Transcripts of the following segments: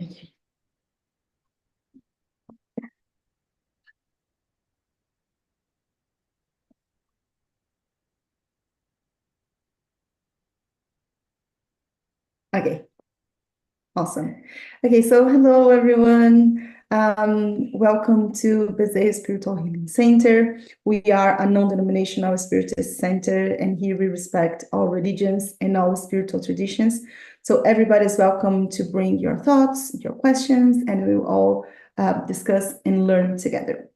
Okay, awesome. Okay, so hello everyone. Welcome to Bezerra Spiritual Healing Center. We are a non-denominational spiritist center, and here we respect all religions and all spiritual traditions. So everybody's welcome to bring your thoughts, your questions, and we will all discuss and learn together.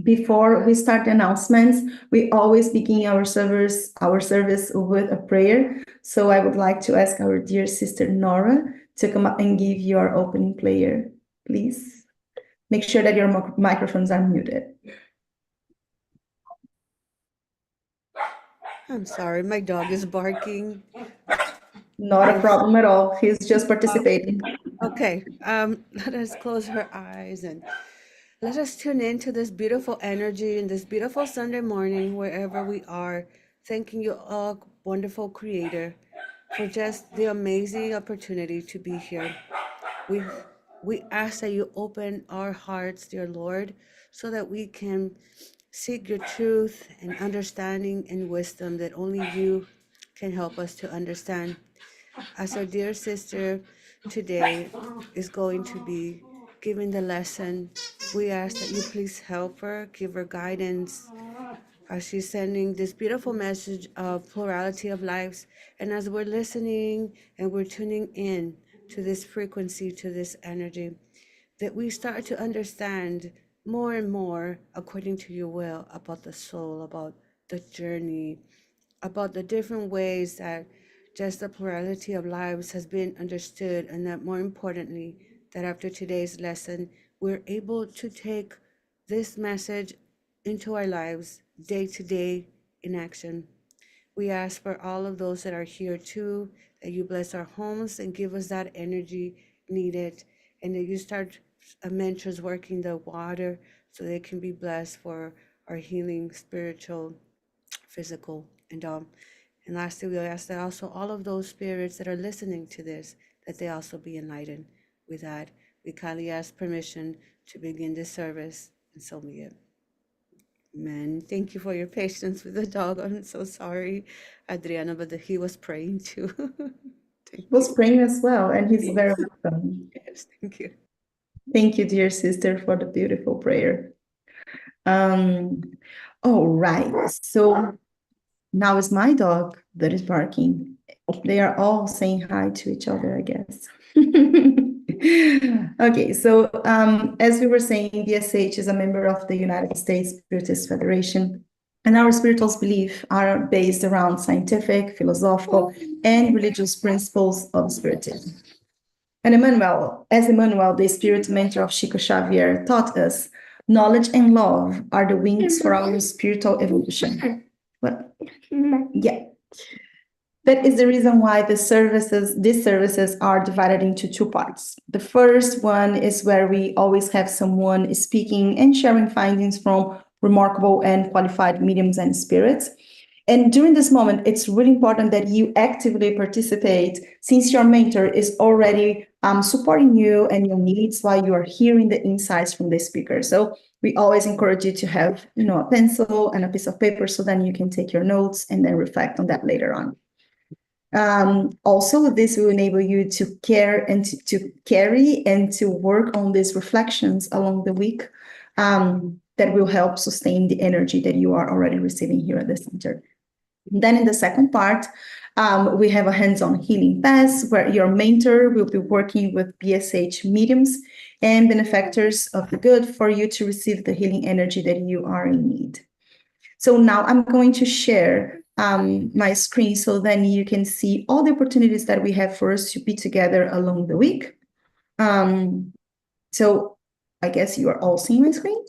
Before we start the announcements, we always begin our service with a prayer. So I would like to ask our dear sister Nora to come up and give your opening prayer, please. Make sure that your microphones are muted. I'm sorry, my dog is barking. Not a problem at all. He's just participating. Okay, let us close our eyes and let us tune into this beautiful energy in this beautiful Sunday morning, wherever we are. Thanking you, all wonderful Creator, for just the amazing opportunity to be here. We we ask that you open our hearts, dear Lord, so that we can seek your truth and understanding and wisdom that only you can help us to understand. As our dear sister today is going to be giving the lesson, we ask that you please help her, give her guidance as she's sending this beautiful message of plurality of lives. And as we're listening and we're tuning in to this frequency, to this energy, that we start to understand more and more according to your will about the soul, about the journey, about the different ways that just the plurality of lives has been understood, and that more importantly, that after today's lesson, we're able to take this message into our lives day to day in action. We ask for all of those that are here too, that you bless our homes and give us that energy needed, and that you start mentors working the water so they can be blessed for our healing, spiritual, physical, and lastly, we ask that also all of those spirits that are listening to this, that they also be enlightened. With that, we kindly ask permission to begin this service, and so be it. Amen. Thank you for your patience with the dog. I'm so sorry, Adriana, but he was praying too. He was praying as well, and he's very welcome. Yes, thank you. Thank you, dear sister, for the beautiful prayer. All right, so now it's my dog that is barking. They are all saying hi to each other, I guess. Okay, so as we were saying, BSH is a member of the United States Spiritist Federation, and our spiritual beliefs are based around scientific, philosophical, and religious principles of spiritism. And Emmanuel, the spirit mentor of Chico Xavier, taught us knowledge and love are the wings for our spiritual evolution. Well, yeah. That is the reason why these services are divided into two parts. The first one is where we always have someone speaking and sharing findings from remarkable and qualified mediums and spirits. And during this moment, it's really important that you actively participate, since your mentor is already supporting you and your needs while you are hearing the insights from the speaker. So we always encourage you to have, a pencil and a piece of paper, so then you can take your notes and then reflect on that later on. Also, this will enable you to care and to carry and to work on these reflections along the week, that will help sustain the energy that you are already receiving here at the center. Then in the second part, we have a hands-on healing pass where your mentor will be working with BSH mediums and benefactors of the good for you to receive the healing energy that you are in need. So now I'm going to share my screen so then you can see all the opportunities that we have for us to be together along the week. So I guess you are all seeing my screen?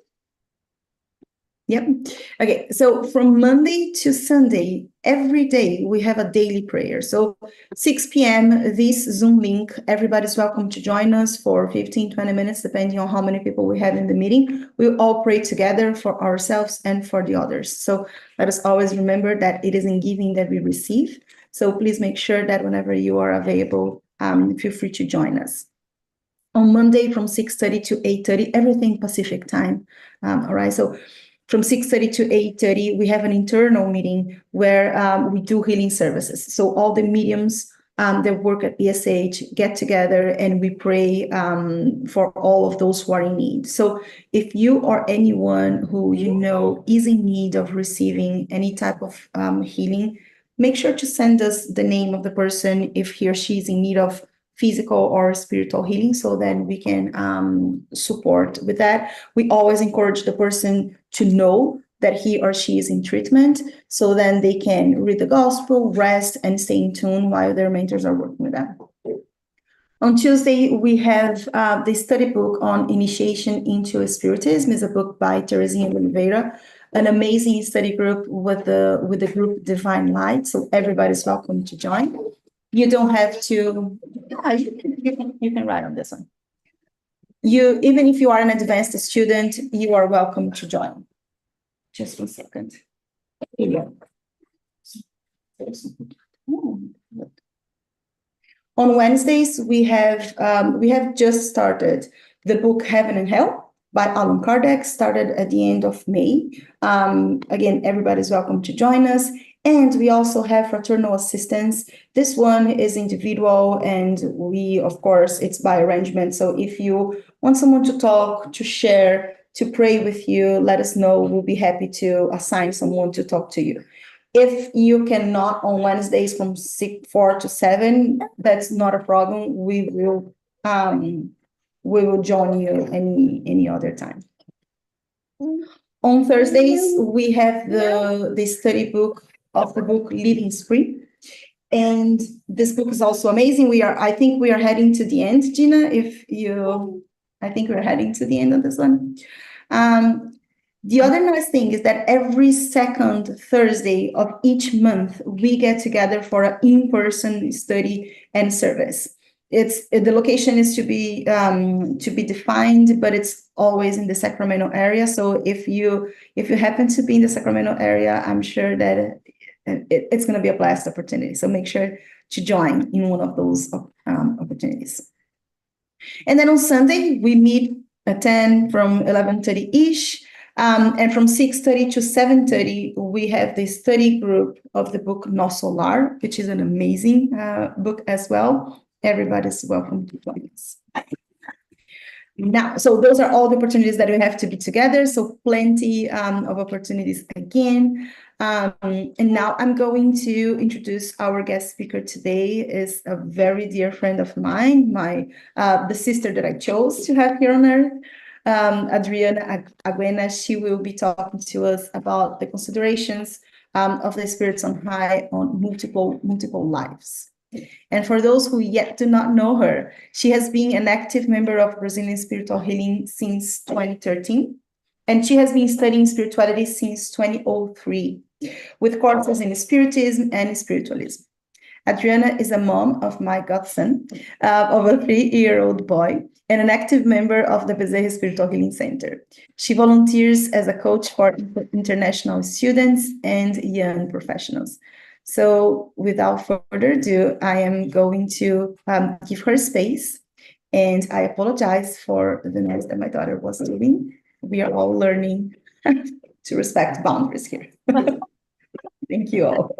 Yep. Okay, so from Monday to Sunday, every day we have a daily prayer. So 6 p.m., this Zoom link, everybody's welcome to join us for 15, 20 minutes, depending on how many people we have in the meeting. We'll all pray together for ourselves and for the others. So let us always remember that it is in giving that we receive. So please make sure that whenever you are available, feel free to join us. on Monday from 6:30 to 8:30, everything Pacific time. All right, so from 6:30 to 8:30, we have an internal meeting where we do healing services. So all the mediums that work at ESH get together and we pray for all of those who are in need. So if you or anyone who you know is in need of receiving any type of healing, make sure to send us the name of the person if he or she is in need of physical or spiritual healing, so then we can support with that. We always encourage the person to know that he or she is in treatment, so then they can read the gospel, rest, and stay in tune while their mentors are working with them. On Tuesday, we have the study book on Initiation into Spiritism. Is a book by Teresinha Oliveira, an amazing study group with the group Divine Light. So everybody's welcome to join. You don't have to. You can write on this one. Even if you are an advanced student, you are welcome to join. Just 1 second. On Wednesdays, we have just started the book Heaven and Hell by Allan Kardec, started at the end of May. Again, everybody's welcome to join us. And we also have fraternal assistance. This one is individual, and we, of course, it's by arrangement. So if you want someone to talk, to share, to pray with you, let us know. We'll be happy to assign someone to talk to you. If you cannot on Wednesdays from 4 to 7, that's not a problem. We will join you any other time. On Thursdays, we have the study book of the book Living Spree. And this book is also amazing. I think we are heading to the end, Gina, I think we're heading to the end of this one. The other nice thing is that every second Thursday of each month, we get together for an in-person study and service. The location is to be defined, but it's always in the Sacramento area. So if you happen to be in the Sacramento area, I'm sure that it's going to be a blessed opportunity. So make sure to join in one of those opportunities. And then on Sunday, we meet at 10 from 11:30-ish. And from 6:30 to 7:30, we have the study group of the book Nosso Lar, which is an amazing book as well. Everybody's welcome to join us. Now, so those are all the opportunities that we have to be together. So plenty of opportunities again. And now I'm going to introduce our guest speaker today. Is a very dear friend of mine, the sister that I chose to have here on earth, Adriana Aguena. She will be talking to us about the considerations of the spirits on high on multiple lives. And for those who yet do not know her, she has been an active member of Brazilian spiritual healing since 2013, and she has been studying spirituality since 2003, with courses in spiritism and spiritualism. Adriana is a mom of my godson, of a 3-year-old boy, and an active member of the Bezerra Spiritual Healing Center. She volunteers as a coach for international students and young professionals. So without further ado, I am going to give her space, and I apologize for the noise that my daughter was doing. We are all learning to respect boundaries here. Thank you all.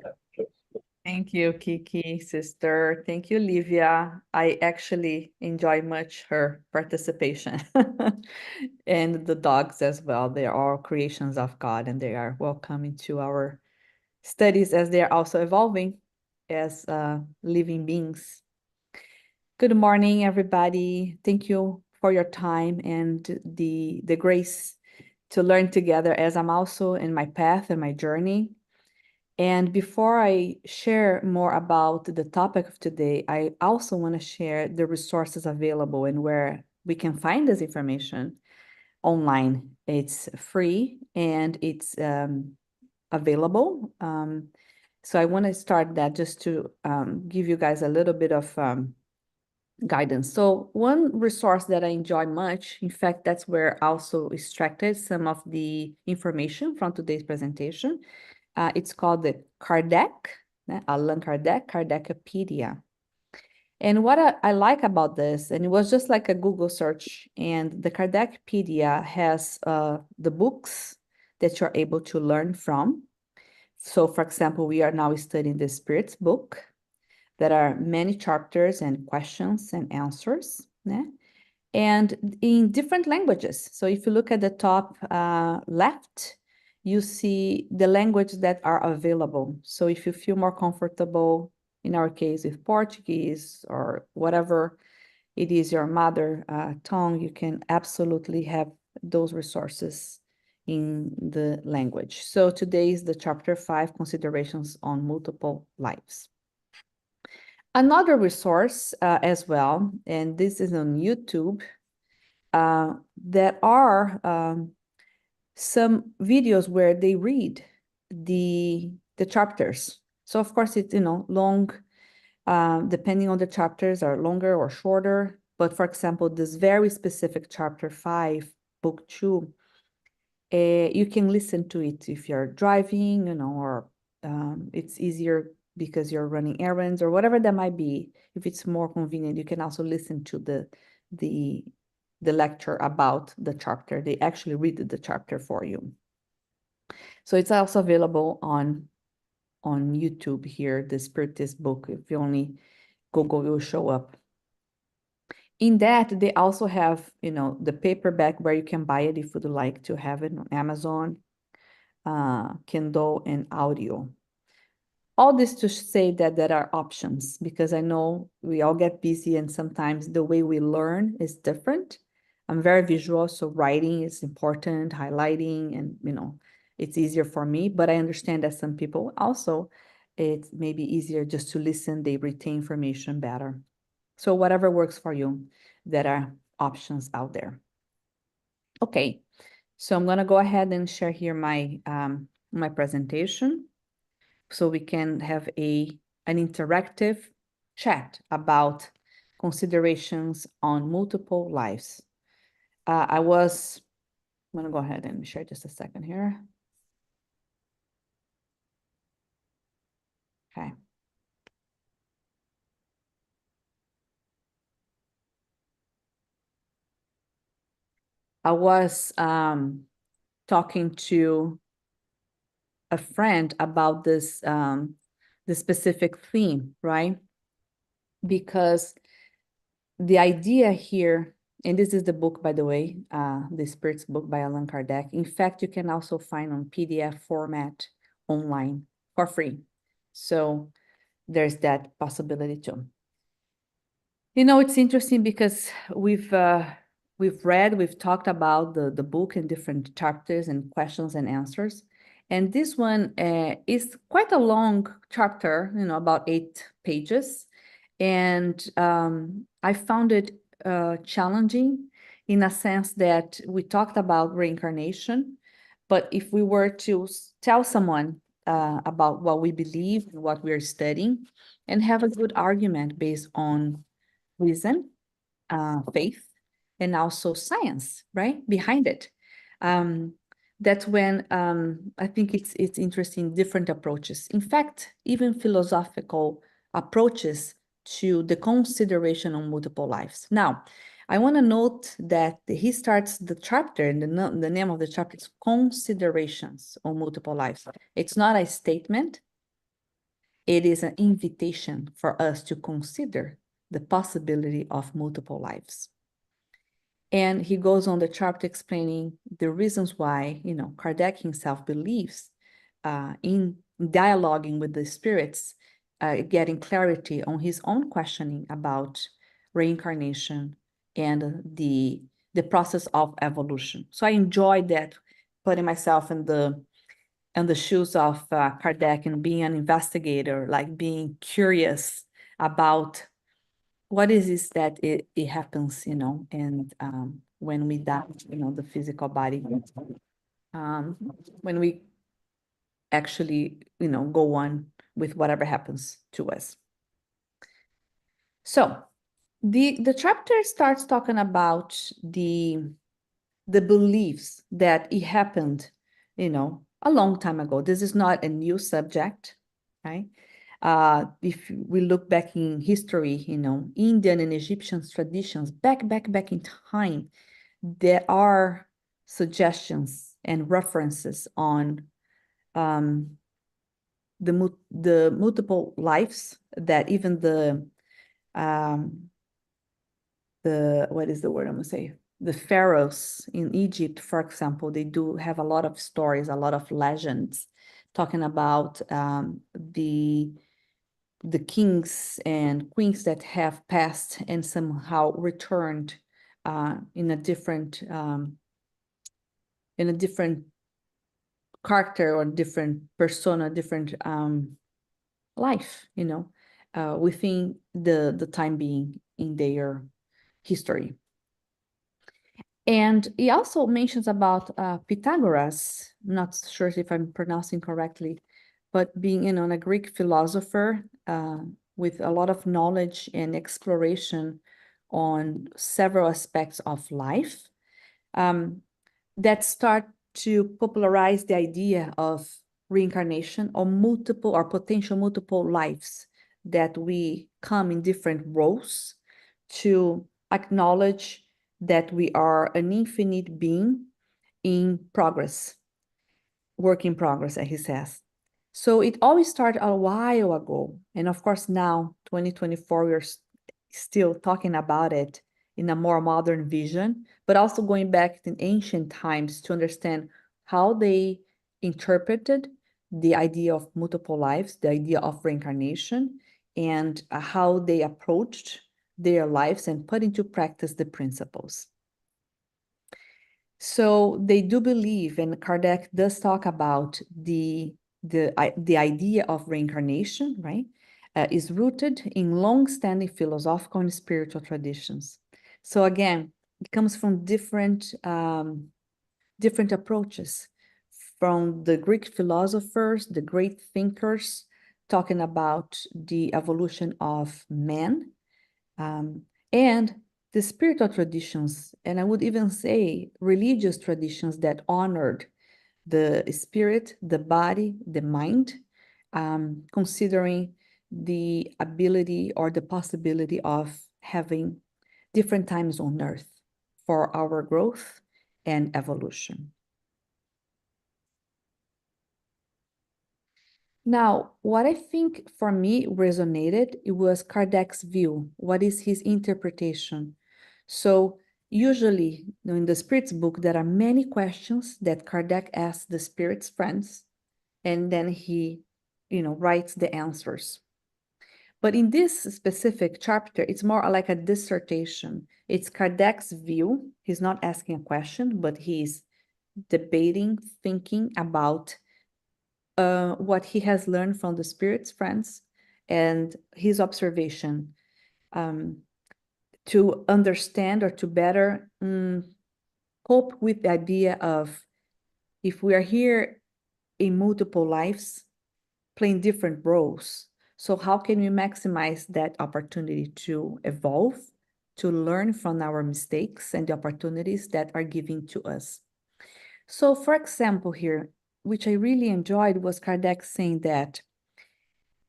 Thank you, Kiki, sister. Thank you, Livia. I actually enjoy much her participation. And the dogs as well. They are all creations of God, and they are welcome into our studies as they are also evolving as living beings. Good morning, everybody. Thank you for your time and the grace to learn together as I'm also in my path and my journey. And before I share more about the topic of today, I also want to share the resources available and where we can find this information online. It's free and it's available. So I want to start that just to give you guys a little bit of guidance. So one resource that I enjoy much, in fact, that's where I also extracted some of the information from today's presentation. It's called the Allan Kardec, Kardecipedia. And what I like about this, and it was just like a Google search, and the Kardecpedia has the books that you're able to learn from. So, for example, we are now studying the Spirits book. There are many chapters and questions and answers, né? And in different languages. So if you look at the top left, you see the languages that are available. So if you feel more comfortable, in our case with Portuguese or whatever it is your mother tongue, you can absolutely have those resources in the language. So today is the chapter 5, Considerations on Multiple Lives. Another resource as well, and this is on YouTube, there are some videos where they read the chapters. So of course it's long, depending on the chapters are longer or shorter. But for example, this very specific chapter 5, book 2, you can listen to it if you're driving, or it's easier because you're running errands or whatever that might be. If it's more convenient, you can also listen to the lecture about the chapter. They actually read the chapter for you. So it's also available on YouTube here, the Spiritist book. If you only Google, it will show up. In that, they also have, the paperback where you can buy it if you'd like to have it on Amazon, Kindle, and audio. All this to say that there are options, because I know we all get busy and sometimes the way we learn is different. I'm very visual, so writing is important, highlighting, and it's easier for me, but I understand that some people also, it's maybe easier just to listen, they retain information better. So whatever works for you, there are options out there. Okay, so I'm gonna go ahead and share here my my presentation, so we can have an interactive chat about considerations on multiple lives. I'm gonna go ahead and share just a second here. Okay. I was talking to a friend about this the specific theme, right? Because the idea here, and this is the book, by the way, the Spirits book by Allan Kardec. In fact, you can also find on PDF format online for free. So there's that possibility too. It's interesting because we've talked about the book in different chapters and questions and answers. And this one is quite a long chapter, about 8 pages. And I found it challenging in a sense that we talked about reincarnation, but if we were to tell someone about what we believe and what we're studying and have a good argument based on reason, faith, and also science, right, behind it. That's when I think it's interesting, different approaches. In fact, even philosophical approaches to the consideration on multiple lives. Now, I want to note that he starts the chapter, and the name of the chapter is Considerations on Multiple Lives. It's not a statement. It is an invitation for us to consider the possibility of multiple lives. And he goes on the chapter explaining the reasons why, Kardec himself believes in dialoguing with the spirits, getting clarity on his own questioning about reincarnation and the process of evolution. So I enjoyed that, putting myself in the shoes of Kardec and being an investigator, like being curious about what is this that it happens, and when we die, the physical body, when we actually, go on with whatever happens to us. So the chapter starts talking about the beliefs that it happened, a long time ago. This is not a new subject, right? If we look back in history, Indian and Egyptian traditions, back in time, there are suggestions and references on the multiple lives that even what is the word I'm gonna say? The pharaohs in Egypt, for example, they do have a lot of stories, a lot of legends talking about the kings and queens that have passed and somehow returned in a different character or different persona, different life, within the time being in their history. And he also mentions about Pythagoras, not sure if I'm pronouncing correctly, but being a Greek philosopher with a lot of knowledge and exploration on several aspects of life that start to popularize the idea of reincarnation or multiple or potential multiple lives, that we come in different roles to acknowledge that we are an infinite being in progress, work in progress, as he says. So it always started a while ago. And of course, now, 2024, we're still talking about it in a more modern vision, but also going back in ancient times to understand how they interpreted the idea of multiple lives, the idea of reincarnation, and how they approached their lives and put into practice the principles. So they do believe, and Kardec does talk about the idea of reincarnation, right? Is rooted in long-standing philosophical and spiritual traditions. So again, it comes from different approaches, from the Greek philosophers, the great thinkers, talking about the evolution of man, and the spiritual traditions, and I would even say religious traditions that honored the spirit, the body, the mind, considering the ability or the possibility of having different times on earth for our growth and evolution. Now, what I think for me resonated, it was Kardec's view. What is his interpretation? So usually in the Spirit's book, there are many questions that Kardec asks the Spirit's friends, and then he, writes the answers. But in this specific chapter, it's more like a dissertation. It's Kardec's view. He's not asking a question, but he's debating, thinking about what he has learned from the Spirit's friends and his observation to understand or to better cope with the idea of, if we are here in multiple lives, playing different roles, so how can we maximize that opportunity to evolve, to learn from our mistakes and the opportunities that are given to us? So, for example, here, which I really enjoyed, was Kardec saying that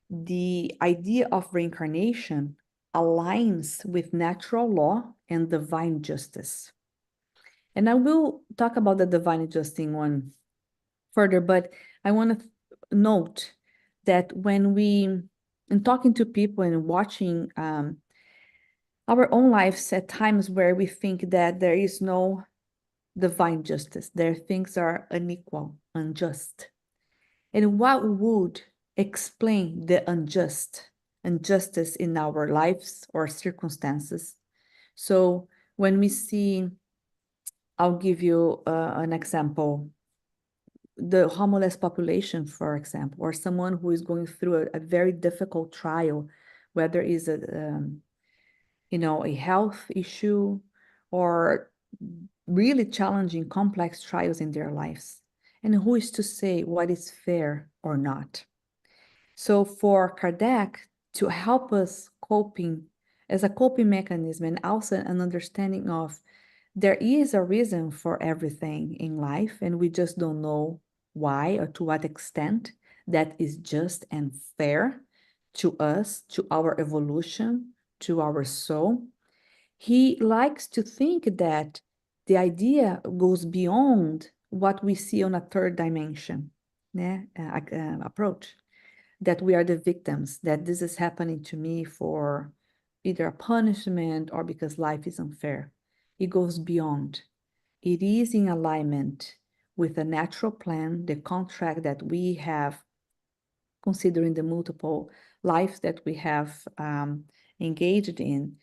the idea of reincarnation aligns with natural law and divine justice. And I will talk about the divine justice in one further, but I want to note that when in talking to people and watching our own lives at times where we think that there is no divine justice, there things are unequal, unjust. And what would explain the injustice in our lives or circumstances? So when we see, I'll give you an example, the homeless population, for example, or someone who is going through a very difficult trial, whether it's a health issue or really challenging, complex trials in their lives. And who is to say what is fair or not? So for Kardec to help us coping as a coping mechanism, and also an understanding of there is a reason for everything in life, and we just don't know why or to what extent that is just and fair, to us, to our evolution, to our soul. He likes to think that the idea goes beyond what we see on a third dimension, né? Approach, that we are the victims, that this is happening to me for either a punishment or because life is unfair. It goes beyond. It is in alignment with the natural plan, the contract that we have, considering the multiple lives that we have engaged in,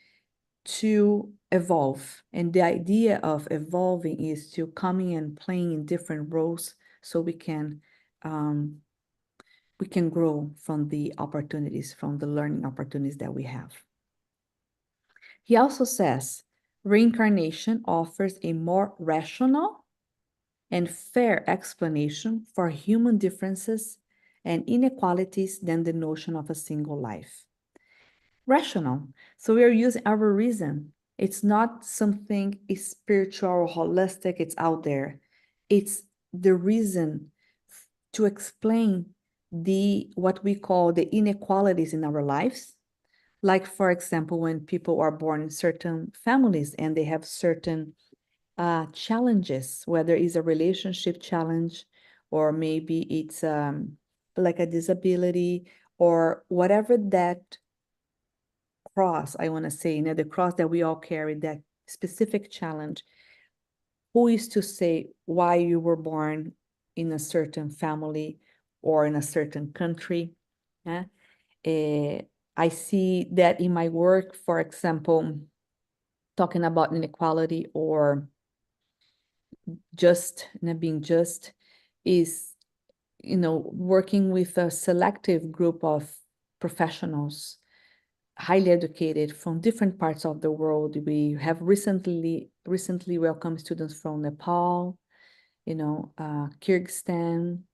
to evolve. And the idea of evolving is to coming and playing in different roles so we can grow from the opportunities, from the learning opportunities that we have. He also says reincarnation offers a more rational and fair explanation for human differences and inequalities than the notion of a single life. Rational. So we are using our reason. It's not something spiritual or holistic, it's out there. It's the reason to explain what we call the inequalities in our lives. Like, for example, when people are born in certain families and they have certain challenges, whether it's a relationship challenge or maybe it's like a disability or whatever that cross, I want to say, the cross that we all carry, that specific challenge. Who is to say why you were born in a certain family or in a certain country? Yeah? I see that in my work, for example, talking about inequality or just being just is, working with a selective group of professionals, highly educated from different parts of the world. We have recently welcomed students from Nepal, Kyrgyzstan,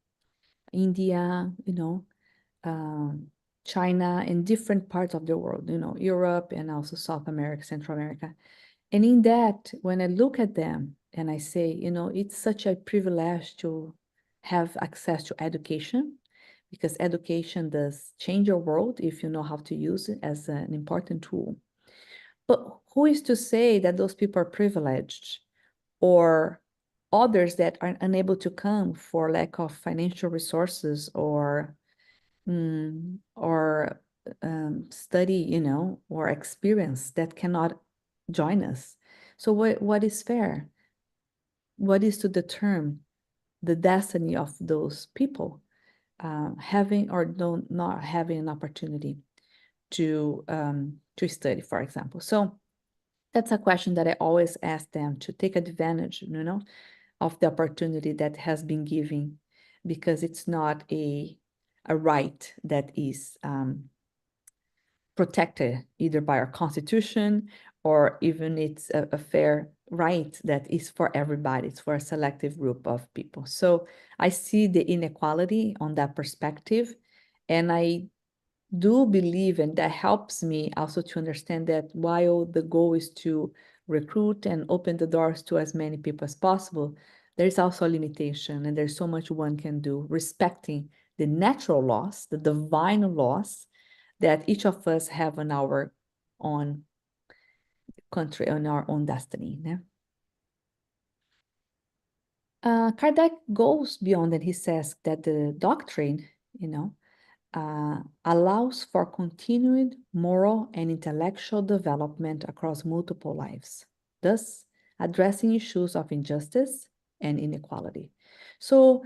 India, China, and different parts of the world, Europe and also South America, Central America. And in that, when I look at them and I say, it's such a privilege to have access to education, because education does change your world if you know how to use it as an important tool. But who is to say that those people are privileged or others that are unable to come for lack of financial resources or study, or experience that cannot join us? So what is fair? What is to determine the destiny of those people having or not having an opportunity to study, for example? So that's a question that I always ask them, to take advantage, of the opportunity that has been given, because it's not a right that is protected either by our constitution or even it's a fair right that is for everybody. It's for a selective group of people. So I see the inequality on that perspective, and I do believe, and that helps me also to understand that while the goal is to recruit and open the doors to as many people as possible, there's also a limitation, and there's so much one can do, respecting the natural laws, the divine laws that each of us have on our own country, on our own destiny. Né? Kardec goes beyond, and he says that the doctrine, allows for continued moral and intellectual development across multiple lives, thus addressing issues of injustice and inequality. So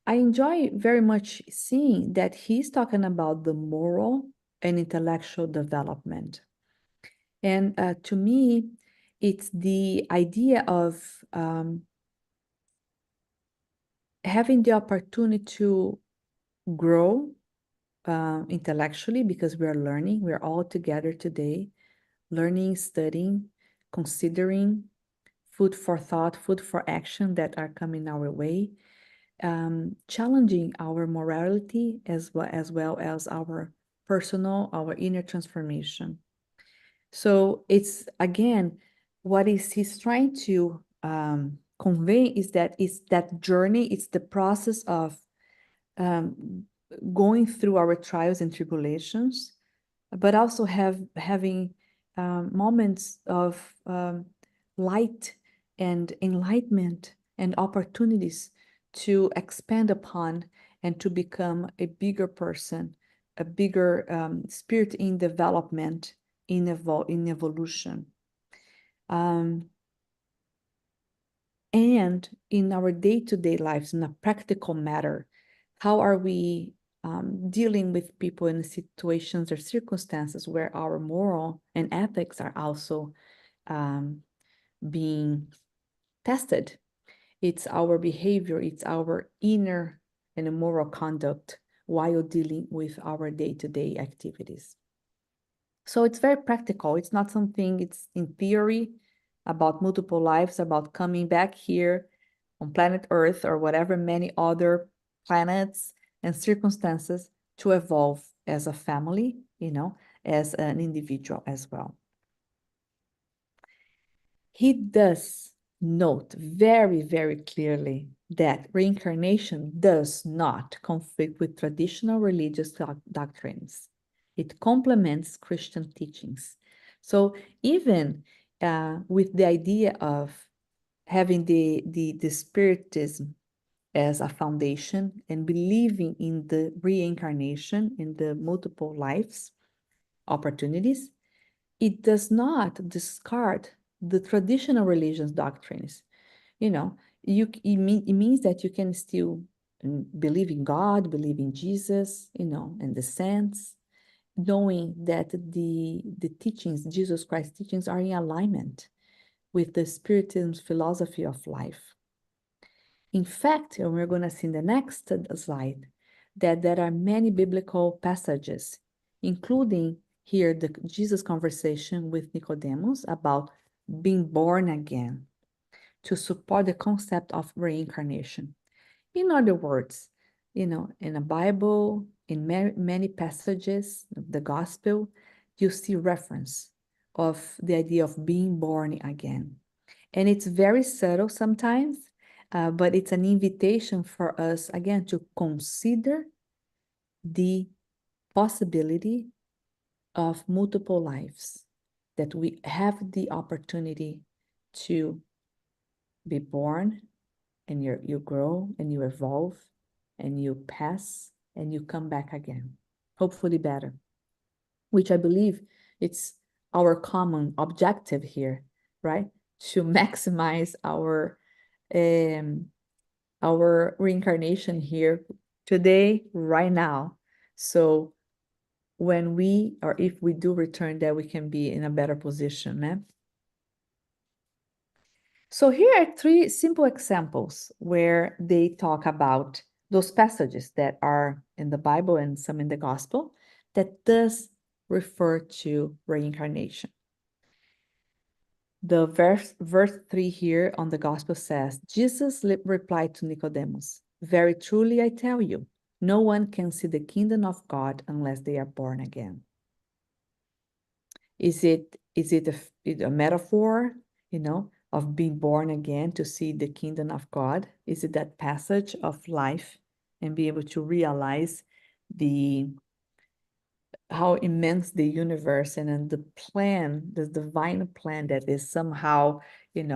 I enjoy very much seeing that he's talking about the moral and intellectual development. And to me, it's the idea of having the opportunity to grow intellectually, because we are learning. We're all together today, learning, studying, considering, food for thought, food for action that are coming our way, challenging our morality as well as our personal, our inner transformation. So it's, again, what is he's trying to convey is that it's that journey, it's the process of going through our trials and tribulations, but also having moments of light and enlightenment and opportunities to expand upon and to become a bigger person, a bigger spirit in development, in evolution. And in our day-to-day lives, in a practical matter, how are we dealing with people in situations or circumstances where our moral and ethics are also being tested? It's our behavior, it's our inner and moral conduct while dealing with our day-to-day activities. So it's very practical. It's not something, it's in theory about multiple lives, about coming back here on planet Earth or whatever many other planets and circumstances to evolve as a family, as an individual as well. He does note very, very clearly that reincarnation does not conflict with traditional religious doctrines. It complements Christian teachings. So even with the idea of having the spiritism as a foundation and believing in the reincarnation, in the multiple lives, opportunities, it does not discard the traditional religious doctrines. It means that you can still believe in God, believe in Jesus, and the saints, knowing that the teachings, Jesus Christ's teachings, are in alignment with the Spiritism's philosophy of life. In fact, and we're going to see in the next slide, that there are many biblical passages, including here the Jesus conversation with Nicodemus about being born again, to support the concept of reincarnation. In other words, in the Bible, in many passages of the gospel, you see reference of the idea of being born again. And it's very subtle sometimes, but it's an invitation for us, again, to consider the possibility of multiple lives, that we have the opportunity to be born, and you grow and you evolve and you pass and you come back again, hopefully better, which I believe it's our common objective here, right? To maximize our reincarnation here today, right now. So when we, or if we do return, that we can be in a better position, né? So here are 3 simple examples where they talk about those passages that are in the Bible and some in the gospel that does refer to reincarnation. The verse 3 here on the gospel says, Jesus replied to Nicodemus, "Very truly I tell you, no one can see the kingdom of God unless they are born again." Is it a metaphor, of being born again to see the kingdom of God? Is it that passage of life and be able to realize how immense the universe and the plan, the divine plan that is somehow, in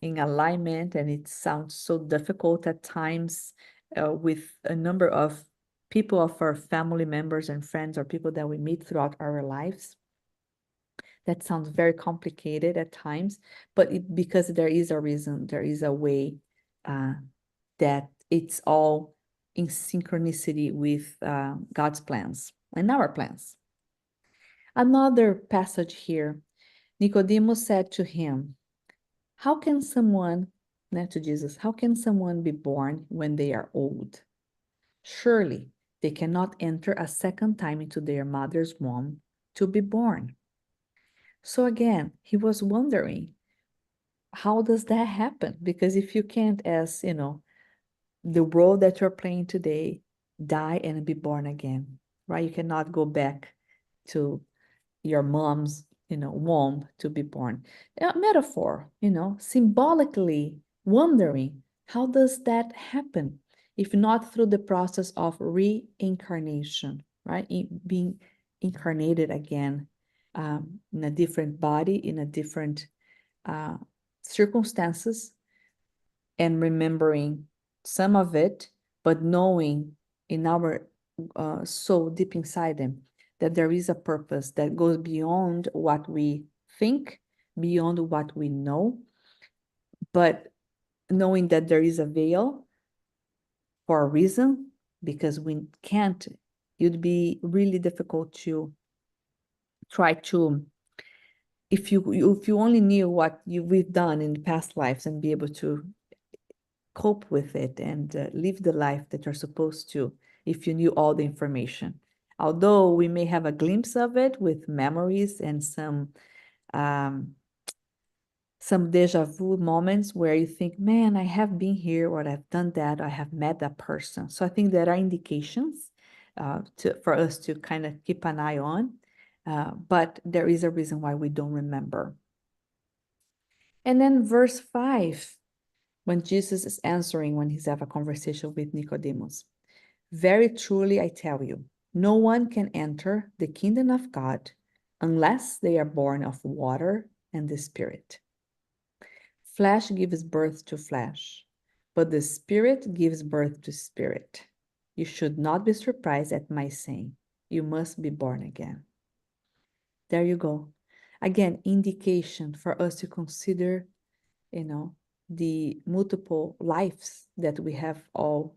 alignment, and it sounds so difficult at times with a number of people, of our family members and friends or people that we meet throughout our lives. That sounds very complicated at times, but because there is a reason, there is a way that it's all in synchronicity with God's plans and our plans. Another passage here, Nicodemus said to him, "How can someone," to Jesus, "how can someone be born when they are old? Surely they cannot enter a second time into their mother's womb to be born." So again, he was wondering, how does that happen? Because if you can't, as the role that you're playing today, die and be born again, right? You cannot go back to your mom's, womb to be born. A metaphor, symbolically wondering, how does that happen? if not through the process of reincarnation, right? Being incarnated again, in a different body, in a different circumstances, and remembering some of it, but knowing in our soul, deep inside them, that there is a purpose that goes beyond what we think, beyond what we know, but knowing that there is a veil for a reason, because we can't, it'd be really difficult to try to, if you only knew what we've done in past lives and be able to cope with it and live the life that you're supposed to, if you knew all the information. Although we may have a glimpse of it with memories and some deja vu moments where you think, man, I have been here, or I've done that, or I have met that person. So I think there are indications for us to kind of keep an eye on, but there is a reason why we don't remember. And then verse 5, when Jesus is answering, when he's having a conversation with Nicodemus, very truly I tell you, no one can enter the kingdom of God unless they are born of water and the Spirit. Flesh gives birth to flesh, but the Spirit gives birth to spirit. You should not be surprised at my saying, you must be born again. There you go. Again, indication for us to consider, the multiple lives that we have all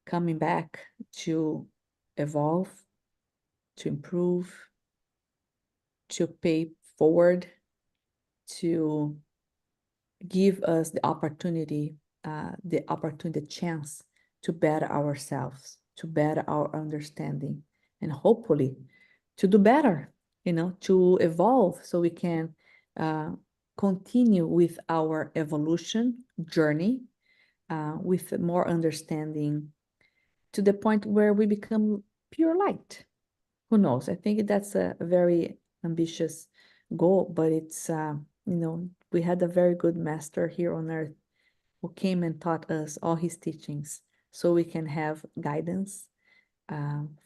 coming back to evolve, to improve, to pay forward, to give us the opportunity, the chance to better ourselves, to better our understanding, and hopefully to do better, to evolve so we can continue with our evolution journey with more understanding to the point where we become pure light. Who knows? I think that's a very ambitious goal, but it's, we had a very good master here on earth who came and taught us all his teachings so we can have guidance,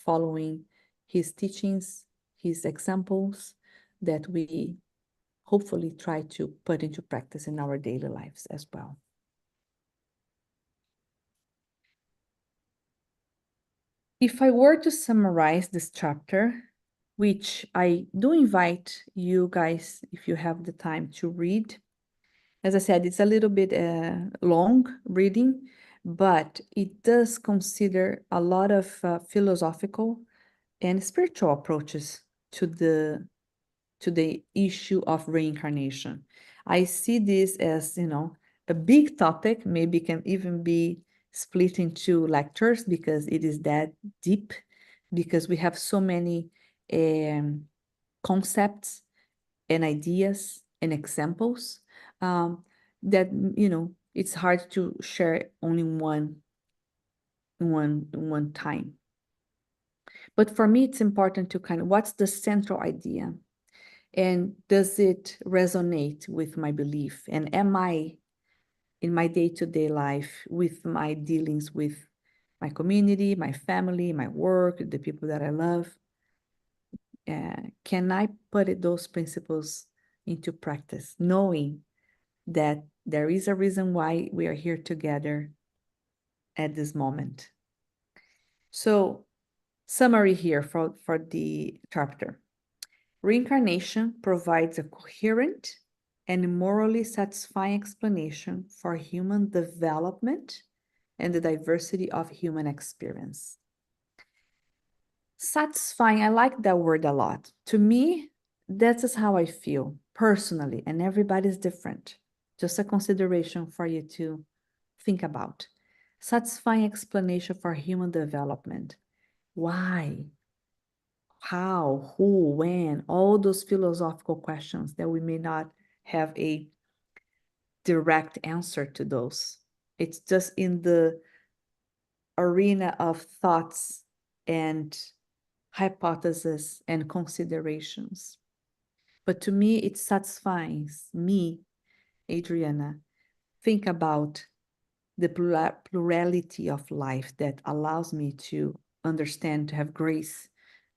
following his teachings, his examples that we hopefully try to put into practice in our daily lives as well. If I were to summarize this chapter, which I do invite you guys, if you have the time, to read. As I said, it's a little bit long reading, but it does consider a lot of philosophical and spiritual approaches to the issue of reincarnation. I see this as, a big topic, maybe can even be split into lectures because it is that deep, because we have so many concepts and ideas and examples that, it's hard to share only one time. But for me, it's important to what's the central idea? And does it resonate with my belief? And am I, in my day-to-day life, with my dealings with my community, my family, my work, the people that I love, can I put those principles into practice, knowing that there is a reason why we are here together at this moment? So, summary here for the chapter. Reincarnation provides a coherent and morally satisfying explanation for human development and the diversity of human experience. Satisfying, I like that word a lot. To me, that is how I feel personally, and everybody's different. Just a consideration for you to think about. Satisfying explanation for human development. Why? How, who, when, all those philosophical questions that we may not have a direct answer to those. It's just in the arena of thoughts and hypotheses and considerations. But to me, it satisfies me, Adriana, think about the plurality of life that allows me to understand, to have grace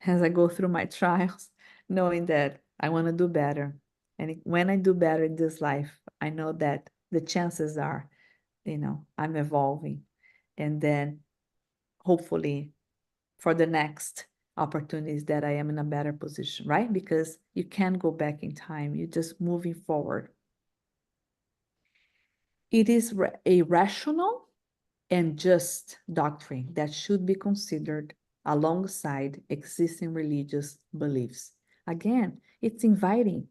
as I go through my trials, knowing that I want to do better. And when I do better in this life, I know that the chances are, I'm evolving. And then hopefully for the next opportunities that I am in a better position, right? Because you can't go back in time. You're just moving forward. It is a rational and just doctrine that should be considered alongside existing religious beliefs. Again, it's inviting.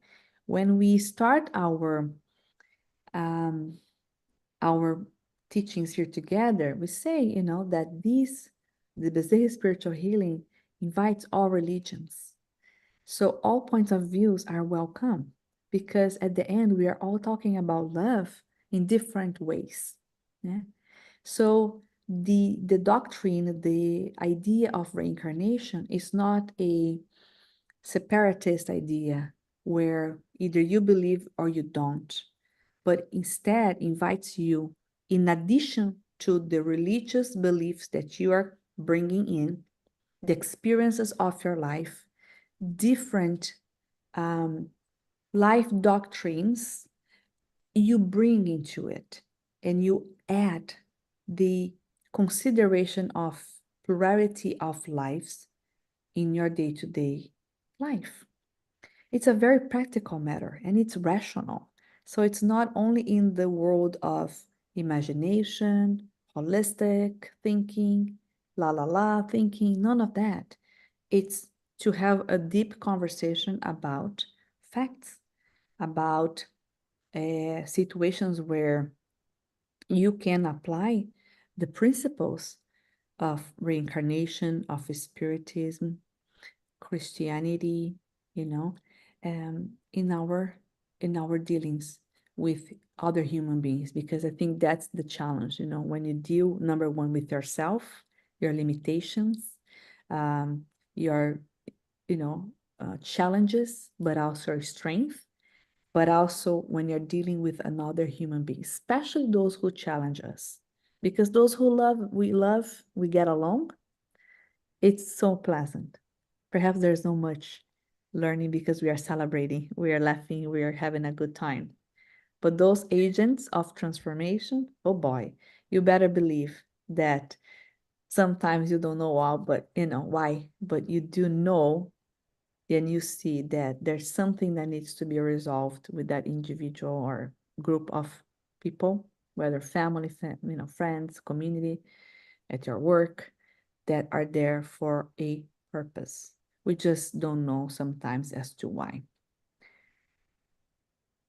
When we start um, our teachings here together, we say, that the Bezerra spiritual healing invites all religions. So all points of views are welcome because at the end, we are all talking about love in different ways. Yeah? So the doctrine, the idea of reincarnation is not a separatist idea where either you believe or you don't, but instead invites you, in addition to the religious beliefs that you are bringing in, the experiences of your life, different life doctrines you bring into it, and you add the consideration of plurality of lives in your day-to-day life. It's a very practical matter and it's rational. So it's not only in the world of imagination, holistic thinking, la la la thinking, none of that. It's to have a deep conversation about facts, about situations where you can apply the principles of reincarnation, of spiritism, Christianity, you know, in our dealings with other human beings, because I think that's the challenge, when you deal, number one, with yourself, your limitations, your, challenges, but also your strength, but also when you're dealing with another human being, especially those who challenge us, because those who love, we get along. It's so pleasant. Perhaps there's no much learning because we are celebrating, we are laughing, we are having a good time. But those agents of transformation, oh boy, you better believe that sometimes you don't know all, but why, but you do know, then you see that there's something that needs to be resolved with that individual or group of people, whether family, friends, community, at your work, that are there for a purpose. We just don't know sometimes as to why.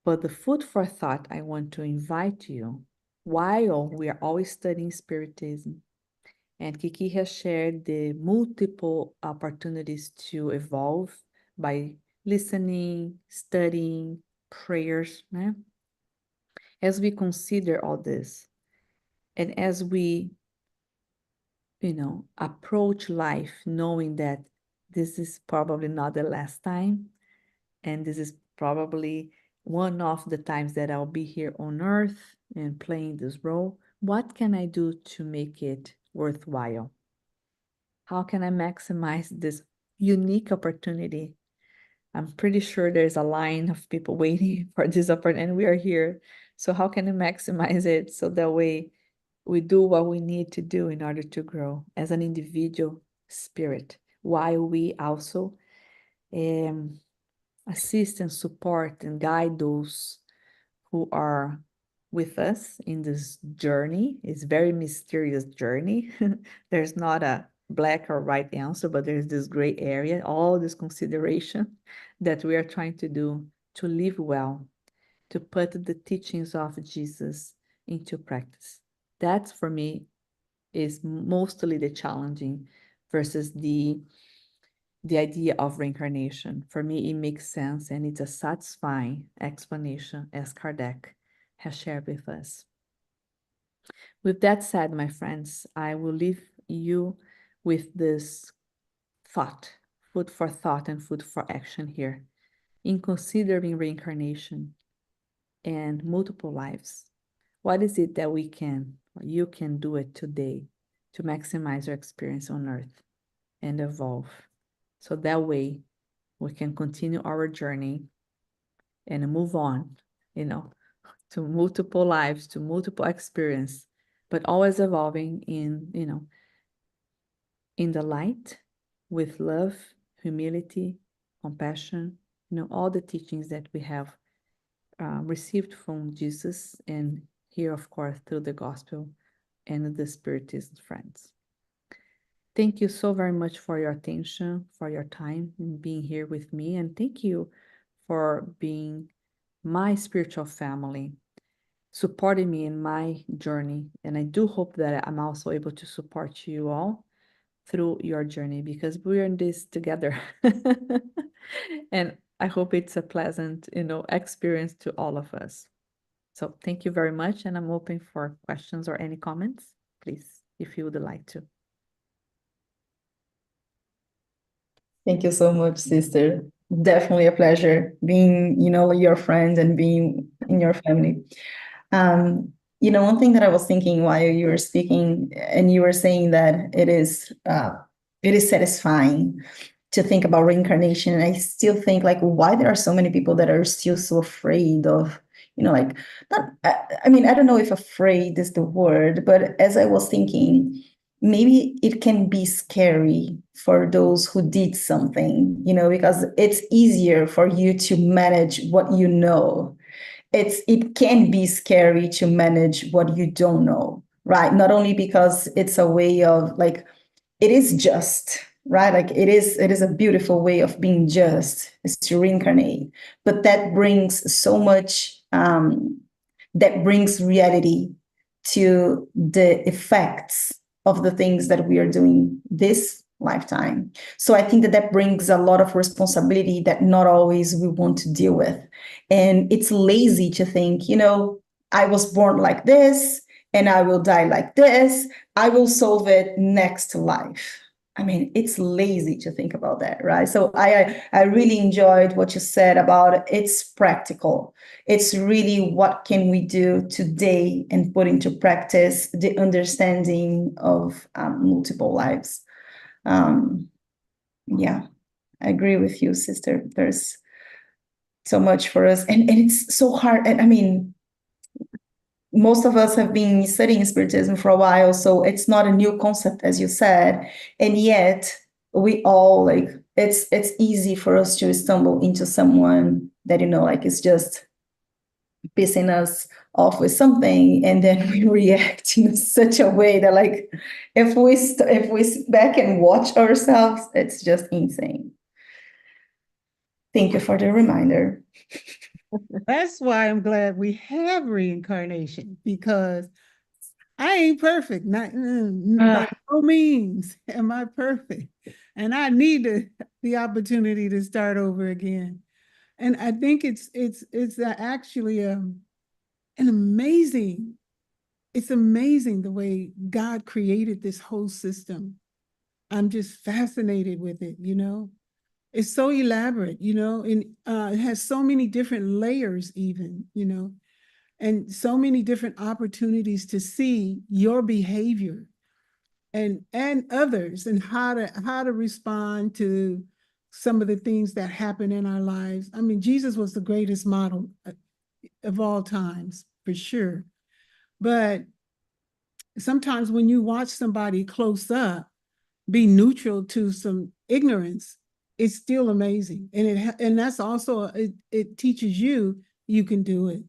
But the food for thought I want to invite you, while we are always studying Spiritism, and Kiki has shared the multiple opportunities to evolve by listening, studying, prayers, né? As we consider all this, and as we, approach life knowing that this is probably not the last time, and this is probably one of the times that I'll be here on earth and playing this role, what can I do to make it worthwhile? How can I maximize this unique opportunity? I'm pretty sure there's a line of people waiting for this opportunity, and we are here. So how can I maximize it so that way we do what we need to do in order to grow as an individual spirit, while we also assist and support and guide those who are with us in this journey. It's a very mysterious journey. There's not a black or white answer, but there's this gray area, all this consideration that we are trying to do to live well, to put the teachings of Jesus into practice. That for me is mostly the challenging versus the idea of reincarnation. For me, it makes sense and it's a satisfying explanation, as Kardec has shared with us. With that said, my friends, I will leave you with this thought, food for thought and food for action here. In considering reincarnation and multiple lives, what is it that we can You can do it today to maximize your experience on Earth and evolve. So that way we can continue our journey and move on, to multiple lives, to multiple experience, but always evolving in the light with love, humility, compassion, all the teachings that we have received from Jesus, and here, of course, through the gospel and the Spiritist friends. Thank you so very much for your attention, for your time, and being here with me. And thank you for being my spiritual family, supporting me in my journey. And I do hope that I'm also able to support you all through your journey, because we're in this together. And I hope it's a pleasant, experience to all of us. So thank you very much. And I'm open for questions or any comments, please, if you would like to. Thank you so much, sister. Definitely a pleasure being, your friend and being in your family. One thing that I was thinking while you were speaking, and you were saying that it is satisfying to think about reincarnation. And I still think, like, why there are so many people that are still so afraid of, like, not, I mean, I don't know if afraid is the word, but as I was thinking, maybe it can be scary for those who did something, because it's easier for you to manage what you know. It can be scary to manage what you don't know, right? Not only because it's a way of, like, it is just, right? Like, it is a beautiful way of being just, is to reincarnate. But that brings so much, that brings reality to the effects of the things that we are doing this lifetime. So I think that brings a lot of responsibility that not always we want to deal with. And it's lazy to think, I was born like this and I will die like this. I will solve it next life. I mean, it's lazy to think about that, right? So I really enjoyed what you said about it's practical. It's really what can we do today and put into practice the understanding of multiple lives. Yeah, I agree with you, sister. There's so much for us, and it's so hard. And I mean, most of us have been studying spiritism for a while, so it's not a new concept, as you said, and yet we all, like, it's easy for us to stumble into someone that, like, is just pissing us off with something, and then we react in such a way that, like, if we sit back and watch ourselves, it's just insane. Thank you for the reminder. That's why I'm glad we have reincarnation, because I ain't perfect. Not by no means am I perfect. And I need the opportunity to start over again. And I think it's actually an amazing, it's amazing the way God created this whole system. I'm just fascinated with it, It's so elaborate, and it has so many different layers even, and so many different opportunities to see your behavior and others, and how to respond to some of the things that happen in our lives. I mean, Jesus was the greatest model of all times, for sure. But sometimes when you watch somebody close up be neutral to some ignorance, it's still amazing. And that's also, it teaches you can do it.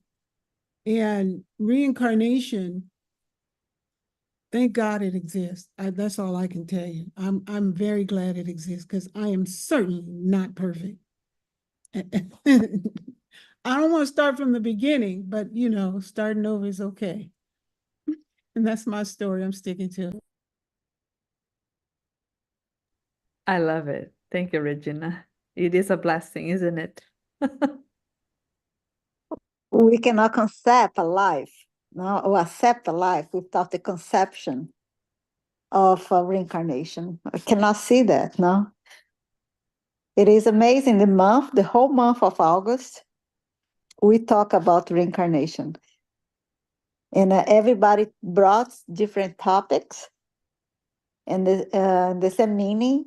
And reincarnation, thank God it exists. That's all I can tell you. I'm very glad it exists, because I am certainly not perfect. I don't want to start from the beginning, but starting over is okay. And that's my story. I'm sticking to it. I love it. Thank you, Regina. It is a blessing, isn't it? We cannot concept a life, no, or accept a life without the conception of reincarnation. I cannot see that, no. It is amazing. The whole month of August, we talk about reincarnation. And everybody brought different topics and the same meaning,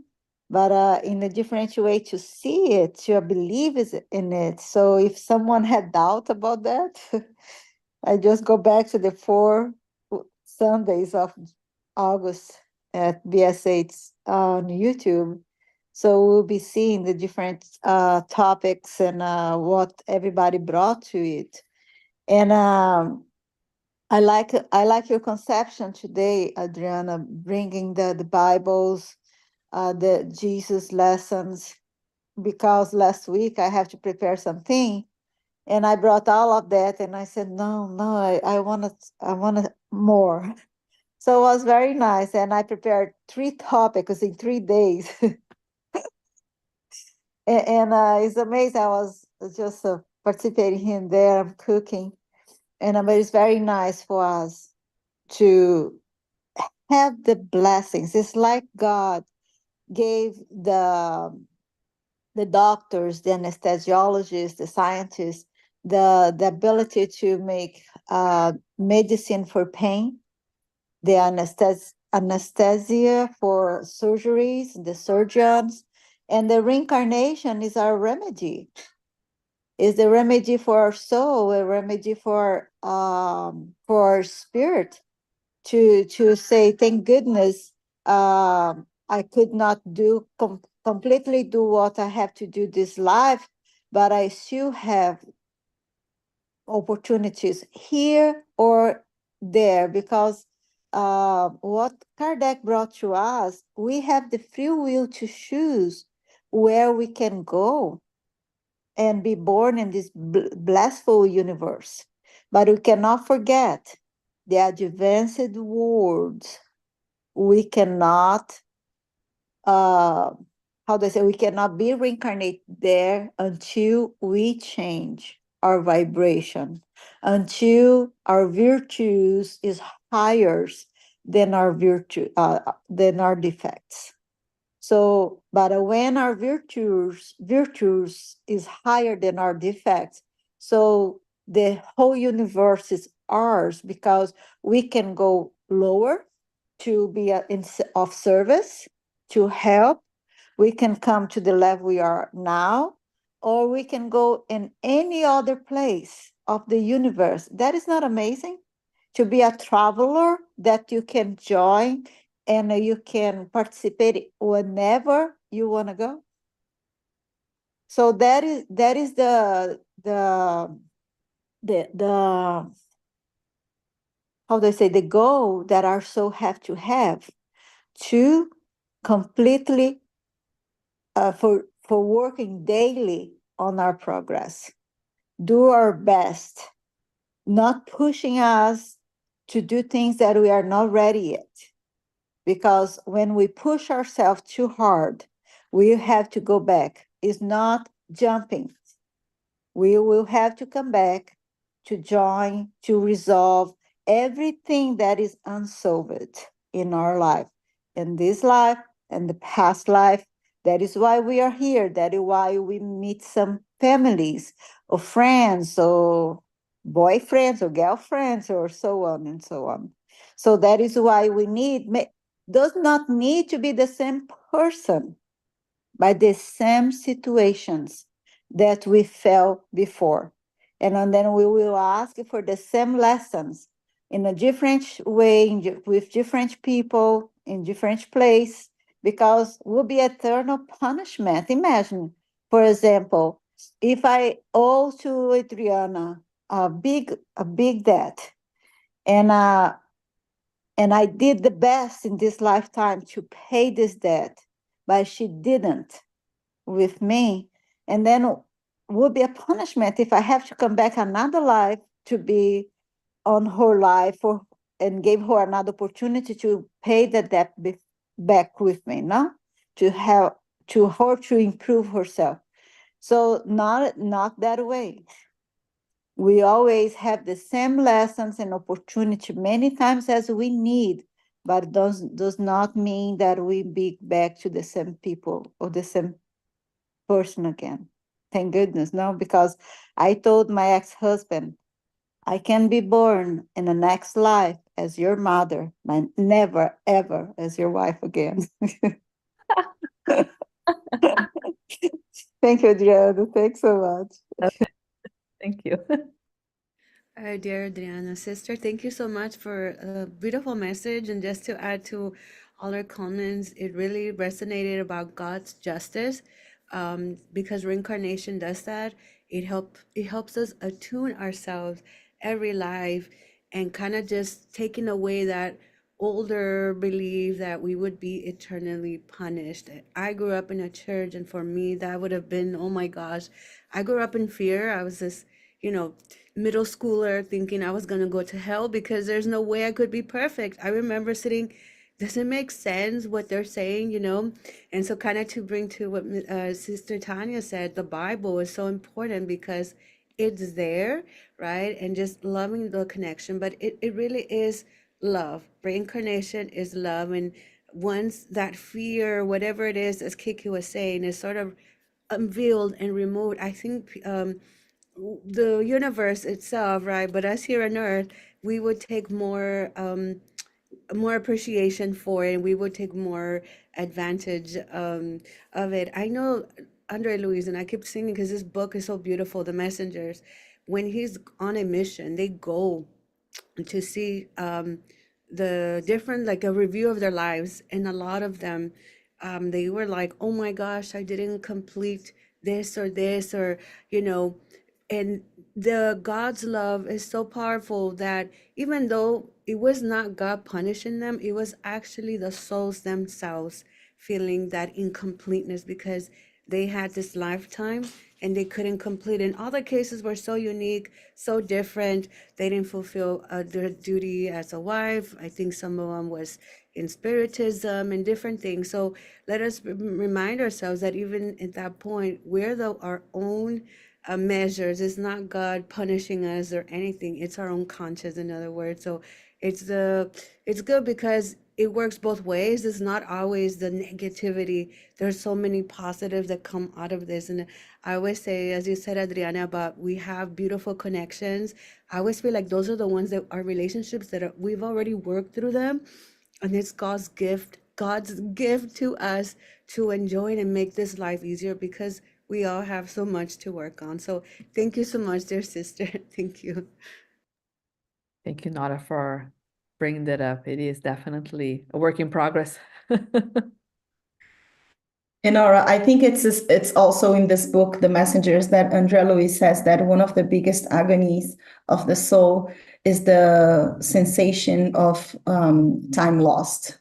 but in a different way to see it, to believe in it. So if someone had doubt about that, I just go back to the 4 Sundays of August at BS8 on YouTube. So we'll be seeing the different topics and what everybody brought to it. And I like your conception today, Adriana, bringing the Bibles, the Jesus lessons, because last week I have to prepare something, and I brought all of that, and I said, no, I wanted more. So it was very nice, and I prepared 3 topics in 3 days, and it's amazing. I was just participating here and there, I'm cooking, and but it's very nice for us to have the blessings. It's like God gave the doctors, the anesthesiologists, the scientists, the ability to make medicine for pain, the anesthesia for surgeries, the surgeons, and the reincarnation is our remedy. Is the remedy for our soul, a remedy for our spirit, to say thank goodness I could not completely do what I have to do this life, but I still have opportunities here or there, because what Kardec brought to us, we have the free will to choose where we can go and be born in this blissful universe. But we cannot forget the advanced worlds. We cannot, how do I say, we cannot be reincarnated there until we change our vibration, until our virtues is higher than our than our defects. So, but when our virtues is higher than our defects, so the whole universe is ours, because we can go lower to be of service, to help. We can come to the level we are now, or we can go in any other place of the universe. That is not amazing? To be a traveler that you can join and you can participate whenever you want to go. So that is the how do I say, the goal that our soul have to completely for working daily on our progress, do our best, not pushing us to do things that we are not ready yet. Because when we push ourselves too hard, we have to go back. It's not jumping. We will have to come back to join, to resolve everything that is unsolved in our life, in this life and the past life. That is why we are here. That is why we meet some families or friends or boyfriends or girlfriends or so on and so on. So that is why we does not need to be the same person, by the same situations that we felt before. And then we will ask for the same lessons in a different way, with different people, in different place, because will be eternal punishment. Imagine, for example, if I owe to Adriana a big debt, and I did the best in this lifetime to pay this debt, but she didn't with me. And then would be a punishment if I have to come back another life to be on her life, and give her another opportunity to pay the debt back with me, no? To help to her to improve herself. So not that way. We always have the same lessons and opportunity many times as we need, but does not mean that we be back to the same people or the same person again. Thank goodness, no, because I told my ex-husband I can be born in the next life as your mother, but never, ever as your wife again. Thank you, Adriana. Thanks so much. Thank you. Dear Adriana, sister, thank you so much for a beautiful message. And just to add to all our comments, it really resonated about God's justice, because reincarnation does that. It helps us attune ourselves every life, and kind of just taking away that older belief that we would be eternally punished. I grew up in a church, and for me, that would have been, oh my gosh, I grew up in fear. I was this, you know, middle schooler thinking I was going to go to hell because there's no way I could be perfect. I remember sitting, does it make sense what they're saying? And so, kind of to bring to what Sister Tanya said, the Bible is so important because it's there, right? And just loving the connection. But it really is love. Reincarnation is love. And once that fear, whatever it is, as Kiki was saying, is sort of unveiled and removed, I think the universe itself, right? But us here on Earth, we would take more appreciation for it, and we would take more advantage of it. I know Andre Luis, and I keep singing because this book is so beautiful. The Messengers, when he's on a mission, they go to see the different, like a review of their lives, and a lot of them, they were like, oh my gosh, I didn't complete this, or you know and the God's love is so powerful that even though it was not God punishing them, it was actually the souls themselves feeling that incompleteness because they had this lifetime and they couldn't complete. And all the cases were so unique, so different. They didn't fulfill their duty as a wife. I think some of them was in spiritism and different things. So let us remind ourselves that even at that point, we're our own measures. It's not God punishing us or anything. It's our own conscience, in other words. So it's good because it works both ways. It's not always the negativity. There's so many positives that come out of this. And I always say, as you said, Adriana, about we have beautiful connections. I always feel like those are the ones that are relationships that we've already worked through them. And it's God's gift to us to enjoy it and make this life easier because we all have so much to work on. So thank you so much, dear sister. Thank you. Thank you, Nora, for bringing that up. It is definitely a work in progress. And Nora, I think it's also in this book, The Messengers, that Andrea Luis says that one of the biggest agonies of the soul is the sensation of time lost.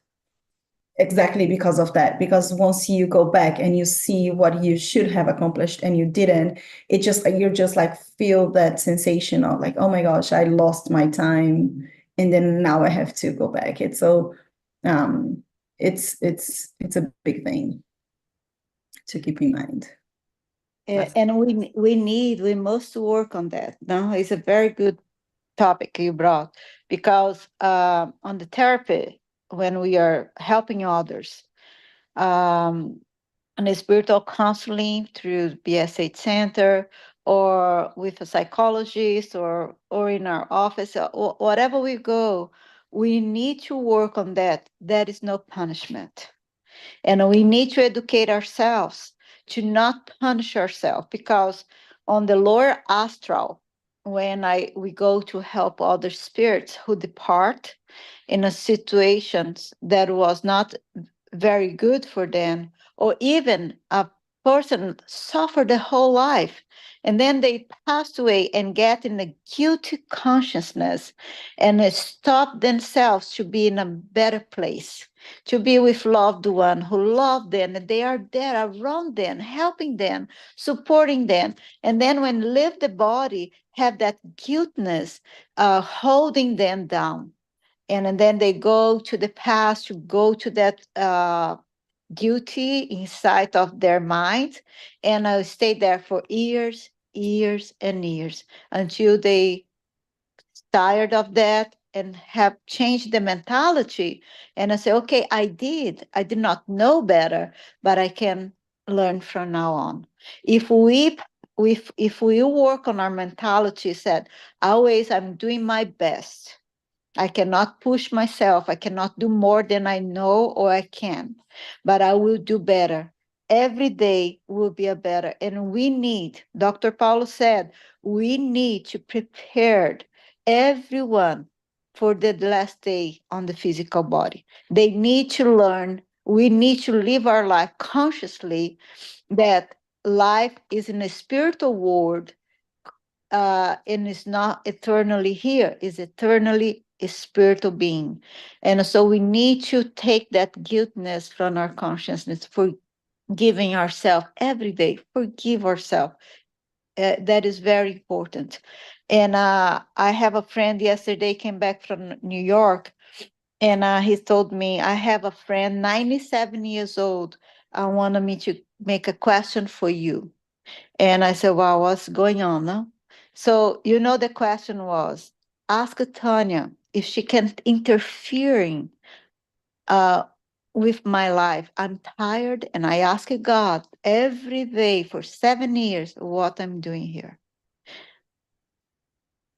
Exactly because of that. Because once you go back and you see what you should have accomplished and you didn't, you're just like feel that sensation of like, oh my gosh, I lost my time, and then now I have to go back. It's so it's a big thing to keep in mind. And we must work on that. No, it's a very good topic you brought because on the therapy, when we are helping others, on a spiritual counseling through BS8 Center or with a psychologist or in our office, or whatever we go, we need to work on that. That is no punishment. And we need to educate ourselves to not punish ourselves because on the lower astral, when we go to help other spirits who depart in a situations that was not very good for them, or even a person suffered the whole life and then they passed away and get in a guilty consciousness and stop themselves to be in a better place, to be with loved one who love them and they are there around them, helping them, supporting them. And then when leave the body, have that guiltness holding them down. And then they go to the past, to go to that duty inside of their mind, and stay there for years, years, and years until they tired of that and have changed the mentality. And I say, okay, I did not know better, but I can learn from now on. If we if we work on our mentality, said, always I'm doing my best. I cannot push myself. I cannot do more than I know or I can, but I will do better. Every day will be a better. And we need, Dr. Paulo said, we need to prepare everyone for the last day on the physical body. They need to learn. We need to live our life consciously that life is in a spiritual world, and it's not eternally here, it's eternally a spiritual being. And so we need to take that guiltness from our consciousness, forgiving ourselves every day, forgive ourselves. That is very important. And I have a friend yesterday came back from New York, and he told me, I have a friend, 97 years old. I wanted me to make a question for you. And I said, well, what's going on? No? So, the question was, ask Tanya if she can interfering with my life. I'm tired, and I ask God every day for 7 years what I'm doing here.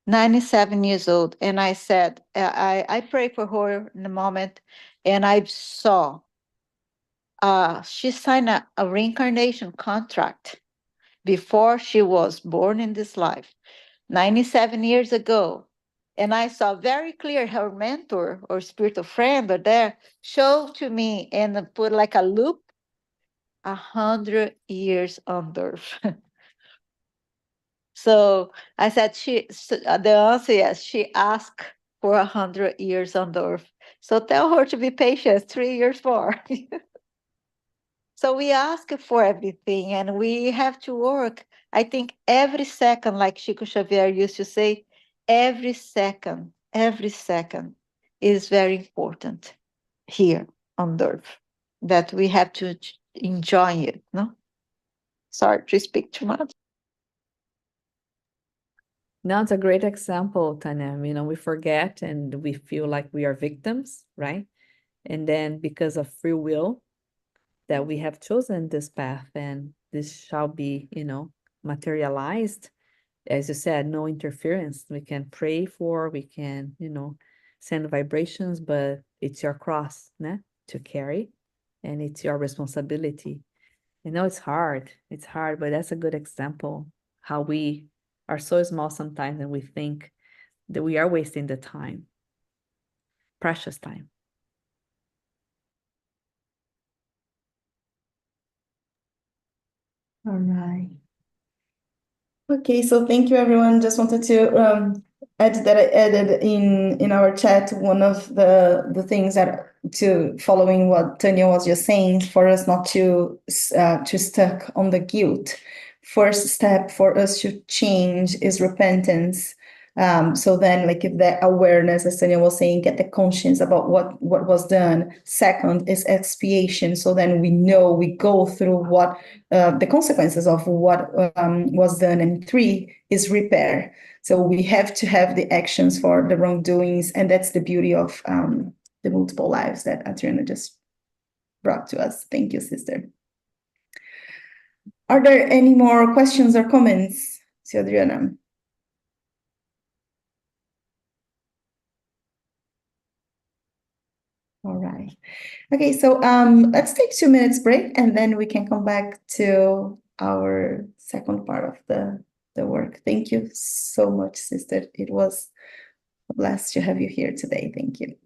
97 years old. And I said, I prayed for her in a moment, and I saw she signed a reincarnation contract before she was born in this life, 97 years ago. And I saw very clear her mentor or spiritual friend or there showed to me and put like a loop, 100 years on earth. So I said, the answer yes, she asked for 100 years on earth. So tell her to be patient, 3 years more. So we ask for everything and we have to work. I think every second, like Chico Xavier used to say, every second is very important here on earth, that we have to enjoy it, no? Sorry to speak too much. No, it's a great example, Tanya. We forget and we feel like we are victims, right? And then because of free will, that we have chosen this path and this shall be, materialized. As you said, no interference. We can pray for, we can, send vibrations, but it's your cross, né, to carry, and it's your responsibility. It's hard. It's hard, but that's a good example how we are so small sometimes and we think that we are wasting the time, precious time. All right. Okay, so thank you, everyone. Just wanted to add that I added in our chat one of the things that to following what Tanya was just saying, for us not to stuck on the guilt. First step for us to change is repentance. So then, like, if the awareness, as Tanya was saying, get the conscience about what was done. Second is expiation. So then we know, we go through what the consequences of what was done. And 3 is repair. So we have to have the actions for the wrongdoings, and that's the beauty of the multiple lives that Adriana just brought to us. Thank you, sister. Are there any more questions or comments to Adriana? All right. Okay, so let's take 2 minutes break and then we can come back to our second part of the work. Thank you so much, sister. It was a blast to have you here today. Thank you.